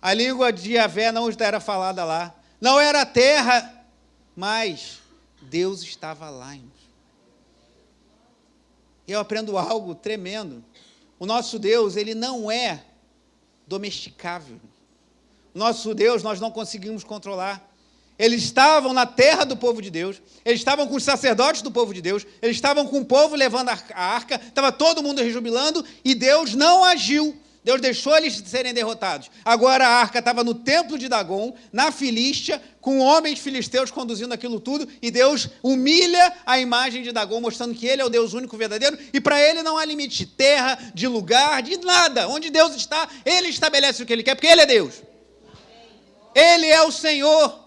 A língua de Yahvé não era falada lá. Não era a terra, mas Deus estava lá, irmãos. Eu aprendo algo tremendo. O nosso Deus, ele não é domesticável. O nosso Deus, nós não conseguimos controlar. Eles estavam na terra do povo de Deus, eles estavam com os sacerdotes do povo de Deus, eles estavam com o povo levando a arca, estava todo mundo rejubilando, e Deus não agiu. Deus deixou eles serem derrotados. Agora a arca estava no templo de Dagon, na Filístia, com homens filisteus conduzindo aquilo tudo, e Deus humilha a imagem de Dagon, mostrando que ele é o Deus único verdadeiro, e para ele não há limite de terra, de lugar, de nada. Onde Deus está, ele estabelece o que ele quer, porque ele é Deus. Ele é o Senhor.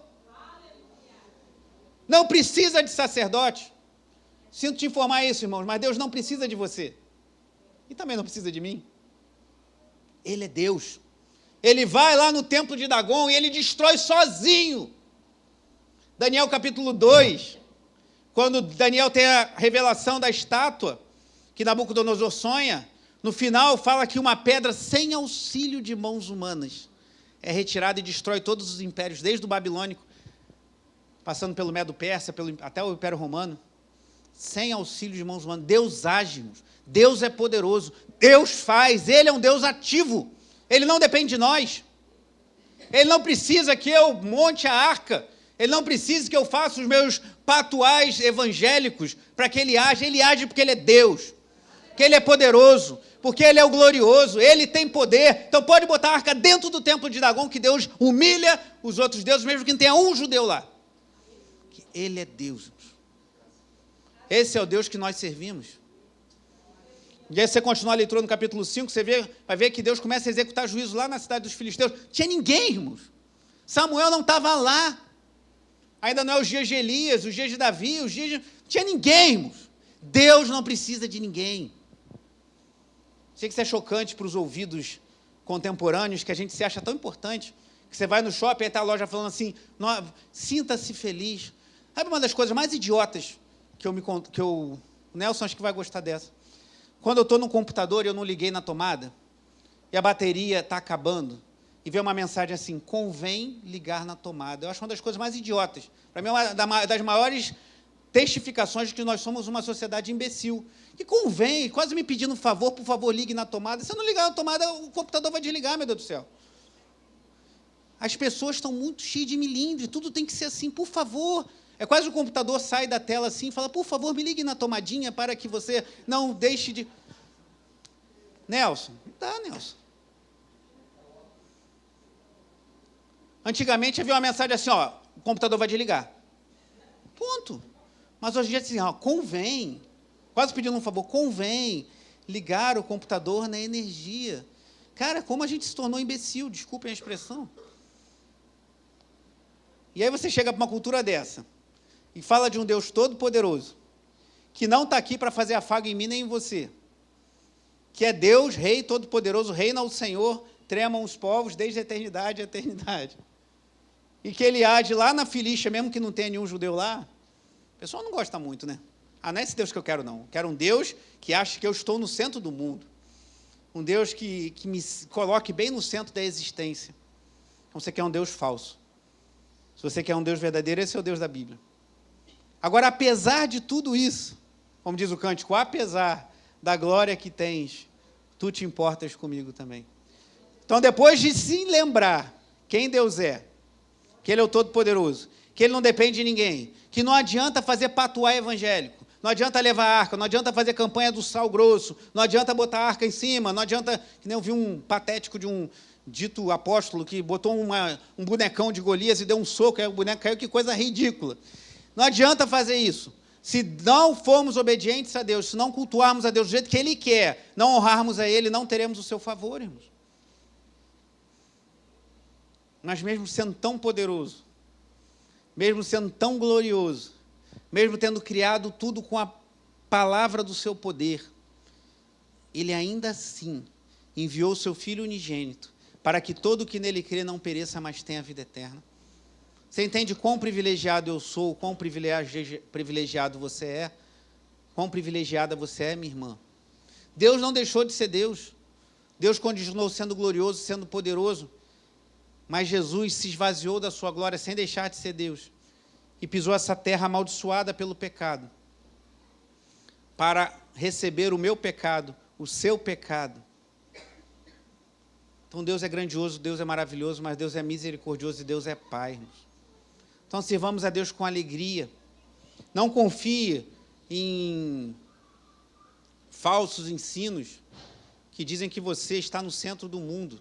Não precisa de sacerdote. Sinto te informar isso, irmãos, mas Deus não precisa de você. E também não precisa de mim. Ele é Deus. Ele vai lá no templo de Dagon e ele destrói sozinho. Daniel capítulo 2, quando Daniel tem a revelação da estátua, que Nabucodonosor sonha, no final fala que uma pedra sem auxílio de mãos humanas é retirada e destrói todos os impérios, desde o babilônico, passando pelo Medo-Persa, até o Império Romano, sem auxílio de mãos humanas. Deus age, irmãos. Deus é poderoso, Deus faz, Ele é um Deus ativo, Ele não depende de nós, Ele não precisa que eu monte a arca, Ele não precisa que eu faça os meus patuais evangélicos para que Ele age porque Ele é Deus. porque Ele é poderoso, porque Ele é o glorioso, Ele tem poder. Então pode botar a arca dentro do templo de Dagom, que Deus humilha os outros deuses, mesmo que não tenha um judeu lá. Que Ele é Deus. Esse é o Deus que nós servimos. E aí você continua a leitura no capítulo 5, você vai ver que Deus começa a executar juízo lá na cidade dos filisteus. Tinha ninguém, irmãos. Samuel não estava lá. Ainda não é os dias de Elias, os dias de Davi, os dias de... Não tinha ninguém, irmãos. Deus não precisa de ninguém. Sei que isso é chocante para os ouvidos contemporâneos, que a gente se acha tão importante, que você vai no shopping e está a loja falando assim, sinta-se feliz. Sabe uma das coisas mais idiotas o Nelson acho que vai gostar dessa. Quando eu estou no computador e eu não liguei na tomada, e a bateria está acabando, e vem uma mensagem assim, convém ligar na tomada. Eu acho uma das coisas mais idiotas. Para mim é uma das maiores testificações de que nós somos uma sociedade imbecil. Que convém, quase me pedindo um favor, por favor, ligue na tomada. Se eu não ligar na tomada, o computador vai desligar, meu Deus do céu. As pessoas estão muito cheias de milindre, tudo tem que ser assim, por favor. É quase o computador sai da tela assim e fala, por favor, me ligue na tomadinha para que você não deixe de... Nelson, tá, Nelson. Antigamente havia uma mensagem assim, ó, o computador vai desligar. Ponto. Mas hoje em dia assim, ó, convém, quase pedindo um favor, convém ligar o computador na energia. Cara, como a gente se tornou imbecil, desculpem a expressão. E aí você chega para uma cultura dessa e fala de um Deus todo-poderoso, que não está aqui para fazer afago em mim nem em você, que é Deus, Rei todo-poderoso, reina o Senhor, tremam os povos desde a eternidade a eternidade. E que Ele age lá na Filístia, mesmo que não tenha nenhum judeu lá, o pessoal não gosta muito, né? Ah, não é esse Deus que eu quero, não. Eu quero um Deus que acha que eu estou no centro do mundo. Um Deus que me coloque bem no centro da existência. Então você quer um Deus falso. Se você quer um Deus verdadeiro, esse é o Deus da Bíblia. Agora, apesar de tudo isso, como diz o cântico, apesar da glória que tens, tu te importas comigo também. Então, depois de se lembrar quem Deus é, que Ele é o Todo-Poderoso, que Ele não depende de ninguém, que não adianta fazer patuá evangélico, não adianta levar arca, não adianta fazer campanha do sal grosso, não adianta botar a arca em cima, não adianta... Que nem eu vi um patético de um dito apóstolo que botou um bonecão de Golias e deu um soco, aí o boneco caiu, que coisa ridícula. Não adianta fazer isso. Se não formos obedientes a Deus, se não cultuarmos a Deus do jeito que Ele quer, não honrarmos a Ele, não teremos o seu favor, irmãos. Mas mesmo sendo tão poderoso, mesmo sendo tão glorioso, mesmo tendo criado tudo com a palavra do seu poder, Ele ainda assim enviou o seu Filho unigênito para que todo o que nele crê não pereça, mas tenha a vida eterna. Você entende quão privilegiado eu sou, quão privilegiado você é? Quão privilegiada você é, minha irmã? Deus não deixou de ser Deus. Deus continuou sendo glorioso, sendo poderoso. Mas Jesus se esvaziou da sua glória sem deixar de ser Deus. E pisou essa terra amaldiçoada pelo pecado. Para receber o meu pecado, o seu pecado. Então Deus é grandioso, Deus é maravilhoso, mas Deus é misericordioso e Deus é Pai, irmãos. Então, sirvamos a Deus com alegria. Não confie em falsos ensinos que dizem que você está no centro do mundo.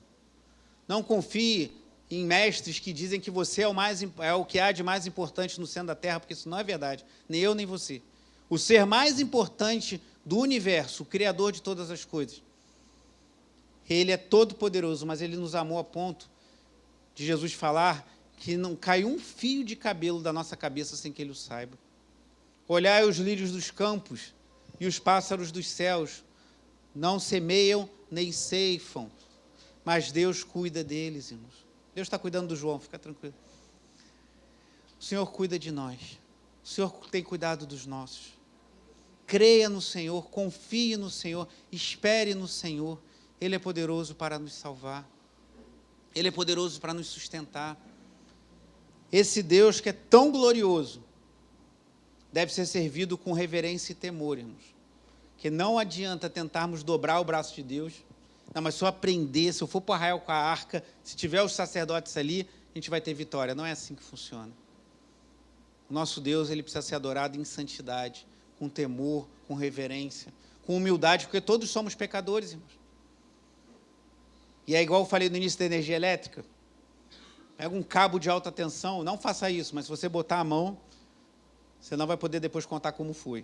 Não confie em mestres que dizem que você é o que há de mais importante no centro da terra, porque isso não é verdade. Nem eu, nem você. O ser mais importante do universo, o Criador de todas as coisas. Ele é todo poderoso, mas Ele nos amou a ponto de Jesus falar que não cai um fio de cabelo da nossa cabeça sem que Ele o saiba. Olhai os lírios dos campos e os pássaros dos céus, não semeiam nem ceifam, mas Deus cuida deles, irmãos. Deus está cuidando do João, fica tranquilo. O Senhor cuida de nós. O Senhor tem cuidado dos nossos. Creia no Senhor, confie no Senhor, espere no Senhor. Ele é poderoso para nos salvar. Ele é poderoso para nos sustentar. Esse Deus que é tão glorioso deve ser servido com reverência e temor, irmãos. Que não adianta tentarmos dobrar o braço de Deus. Não, mas só aprender, se eu for para o arraial com a arca, se tiver os sacerdotes ali, a gente vai ter vitória. Não é assim que funciona. O nosso Deus, Ele precisa ser adorado em santidade, com temor, com reverência, com humildade, porque todos somos pecadores, irmãos. E é igual eu falei no início da energia elétrica. Pega um cabo de alta tensão, não faça isso, mas se você botar a mão, você não vai poder depois contar como foi.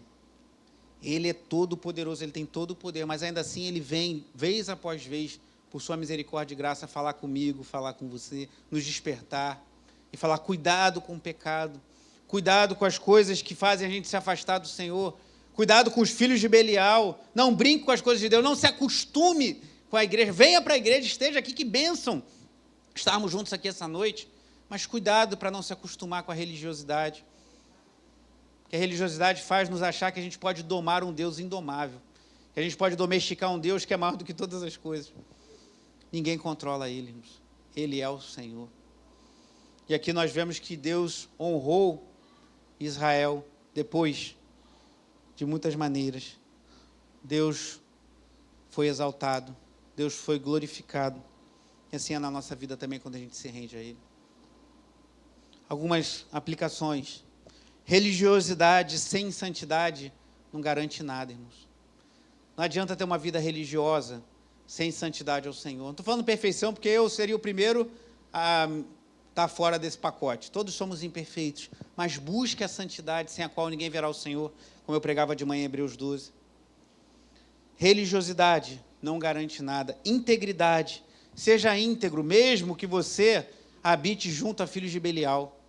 Ele é todo poderoso, ele tem todo o poder, mas ainda assim ele vem, vez após vez, por sua misericórdia e graça, falar comigo, falar com você, nos despertar e falar, cuidado com o pecado, cuidado com as coisas que fazem a gente se afastar do Senhor, cuidado com os filhos de Belial, não brinque com as coisas de Deus, não se acostume com a igreja, venha para a igreja, esteja aqui, que bênção estarmos juntos aqui essa noite, mas cuidado para não se acostumar com a religiosidade, que a religiosidade faz nos achar que a gente pode domar um Deus indomável, que a gente pode domesticar um Deus que é maior do que todas as coisas. Ninguém controla ele, irmãos. Ele é o Senhor. E aqui nós vemos que Deus honrou Israel depois de muitas maneiras. Deus foi exaltado, Deus foi glorificado. E assim é na nossa vida também quando a gente se rende a Ele. Algumas aplicações. Religiosidade sem santidade não garante nada, irmãos. Não adianta ter uma vida religiosa sem santidade ao Senhor. Não estou falando perfeição, porque eu seria o primeiro a estar fora desse pacote. Todos somos imperfeitos, mas busque a santidade sem a qual ninguém verá o Senhor, como eu pregava de manhã em Hebreus 12. Religiosidade não garante nada. Integridade. Seja íntegro, mesmo que você habite junto a filhos de Belial.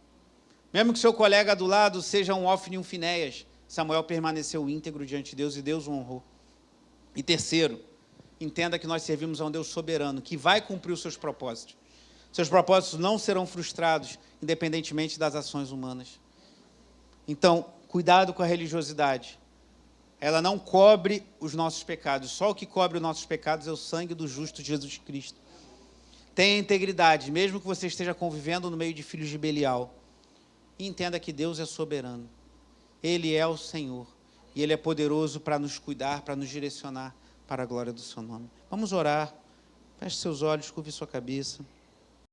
Mesmo que seu colega do lado seja um Ofni e um Finéias, Samuel permaneceu íntegro diante de Deus e Deus o honrou. E terceiro, entenda que nós servimos a um Deus soberano, que vai cumprir os seus propósitos. Seus propósitos não serão frustrados, independentemente das ações humanas. Então, cuidado com a religiosidade. Ela não cobre os nossos pecados. Só o que cobre os nossos pecados é o sangue do justo Jesus Cristo. Tenha integridade, mesmo que você esteja convivendo no meio de filhos de Belial. E entenda que Deus é soberano. Ele é o Senhor. E Ele é poderoso para nos cuidar, para nos direcionar para a glória do seu nome. Vamos orar. Feche seus olhos, curve sua cabeça.